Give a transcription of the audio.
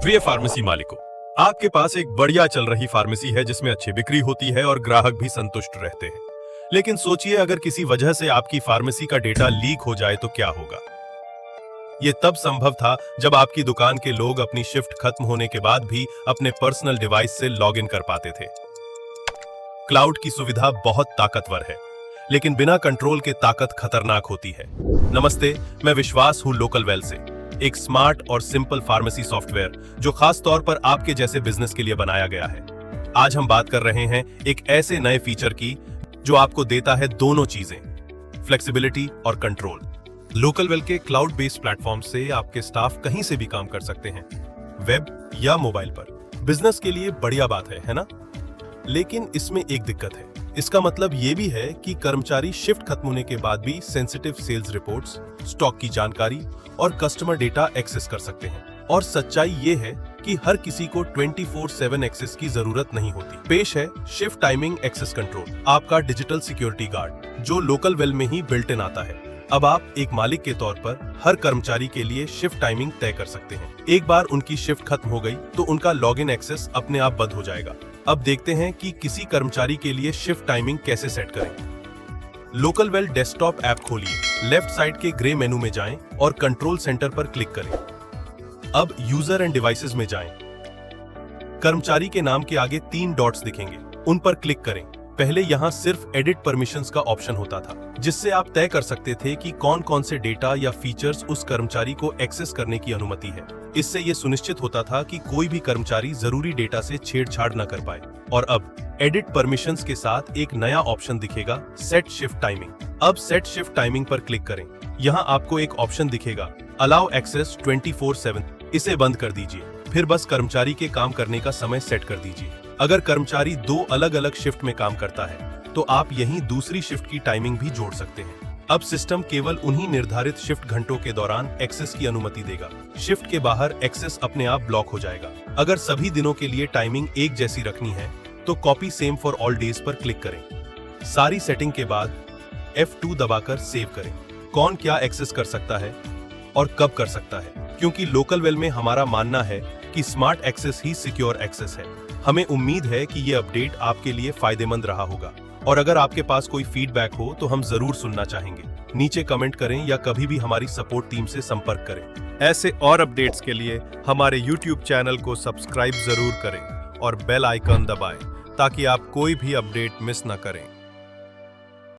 प्रिय फार्मेसी मालिकों, आपके पास एक बढ़िया चल रही फार्मेसी है जिसमें अच्छी बिक्री होती है और ग्राहक भी संतुष्ट रहते हैं। लेकिन सोचिए, अगर किसी वजह से आपकी फार्मेसी का डेटा लीक हो जाए तो क्या होगा। यह तब संभव था जब आपकी दुकान के लोग अपनी शिफ्ट खत्म होने के बाद भी अपने पर्सनल डिवाइस से लॉगिन कर पाते थे। क्लाउड की सुविधा बहुत ताकतवर है, लेकिन बिना कंट्रोल के ताकत खतरनाक होती है। नमस्ते, मैं विश्वास हूं लोकलवेल से, एक स्मार्ट और सिंपल फार्मेसी सॉफ्टवेयर जो खास तौर पर आपके जैसे बिजनेस के लिए बनाया गया है। आज हम बात कर रहे हैं एक ऐसे नए फीचर की जो आपको देता है दोनों चीजें, फ्लेक्सिबिलिटी और कंट्रोल। लोकलवेल के क्लाउड बेस्ड प्लेटफॉर्म से आपके स्टाफ कहीं से भी काम कर सकते हैं, वेब या मोबाइल पर। बिजनेस के लिए बढ़िया बात है ना? लेकिन इसमें एक दिक्कत है। इसका मतलब ये भी है कि कर्मचारी शिफ्ट खत्म होने के बाद भी सेंसिटिव सेल्स रिपोर्ट्स, स्टॉक की जानकारी और कस्टमर डेटा एक्सेस कर सकते हैं। और सच्चाई ये है कि हर किसी को 24/7 एक्सेस की जरूरत नहीं होती। पेश है शिफ्ट टाइमिंग एक्सेस कंट्रोल, आपका डिजिटल सिक्योरिटी गार्ड जो लोकलवेल में ही बिल्ट इन आता है। अब आप एक मालिक के तौर पर हर कर्मचारी के लिए शिफ्ट टाइमिंग तय कर सकते हैं। एक बार उनकी शिफ्ट खत्म हो गई तो उनका लॉगिन एक्सेस अपने आप बंद हो जाएगा। अब देखते हैं कि किसी कर्मचारी के लिए शिफ्ट टाइमिंग कैसे सेट करें। लोकलवेल डेस्कटॉप ऐप खोलिए, लेफ्ट साइड के ग्रे मेनू में जाएं और कंट्रोल सेंटर पर क्लिक करें। अब यूजर एंड डिवाइसेस में जाएं। कर्मचारी के नाम के आगे 3 डॉट्स दिखेंगे, उन पर क्लिक करें। पहले यहां सिर्फ एडिट परमिशंस का ऑप्शन होता था, जिससे आप तय कर सकते थे कि कौन कौन से डेटा या फीचर्स उस कर्मचारी को एक्सेस करने की अनुमति है। इससे यह सुनिश्चित होता था कि कोई भी कर्मचारी जरूरी डेटा से छेड़छाड़ न कर पाए। और अब एडिट परमिशंस के साथ एक नया ऑप्शन दिखेगा, सेट शिफ्ट टाइमिंग। अब सेट शिफ्ट टाइमिंग पर क्लिक करें। यहाँ आपको एक ऑप्शन दिखेगा, अलाउ एक्सेस 24/7। इसे बंद कर दीजिए, फिर बस कर्मचारी के काम करने का समय सेट कर दीजिए। अगर कर्मचारी 2 अलग-अलग शिफ्ट में काम करता है तो आप यहीं दूसरी शिफ्ट की टाइमिंग भी जोड़ सकते हैं। अब सिस्टम केवल उन्हीं निर्धारित शिफ्ट घंटों के दौरान एक्सेस की अनुमति देगा। शिफ्ट के बाहर एक्सेस अपने आप ब्लॉक हो जाएगा। अगर सभी दिनों के लिए टाइमिंग एक जैसी रखनी है तो copy same for all days पर क्लिक करें। सारी सेटिंग के बाद F2 दबाकर सेव करें। कौन क्या एक्सेस कर सकता है और कब कर सकता है, क्योंकि लोकलवेल में हमारा मानना है कि स्मार्ट एक्सेस ही सिक्योर एक्सेस है। हमें उम्मीद है कि ये अपडेट आपके लिए फायदेमंद रहा होगा, और अगर आपके पास कोई फीडबैक हो तो हम जरूर सुनना चाहेंगे। नीचे कमेंट करें या कभी भी हमारी सपोर्ट टीम से संपर्क करें। ऐसे और अपडेट्स के लिए हमारे YouTube चैनल को सब्सक्राइब जरूर करें और बेल आइकन दबाएं ताकि आप कोई भी अपडेट मिस न करें।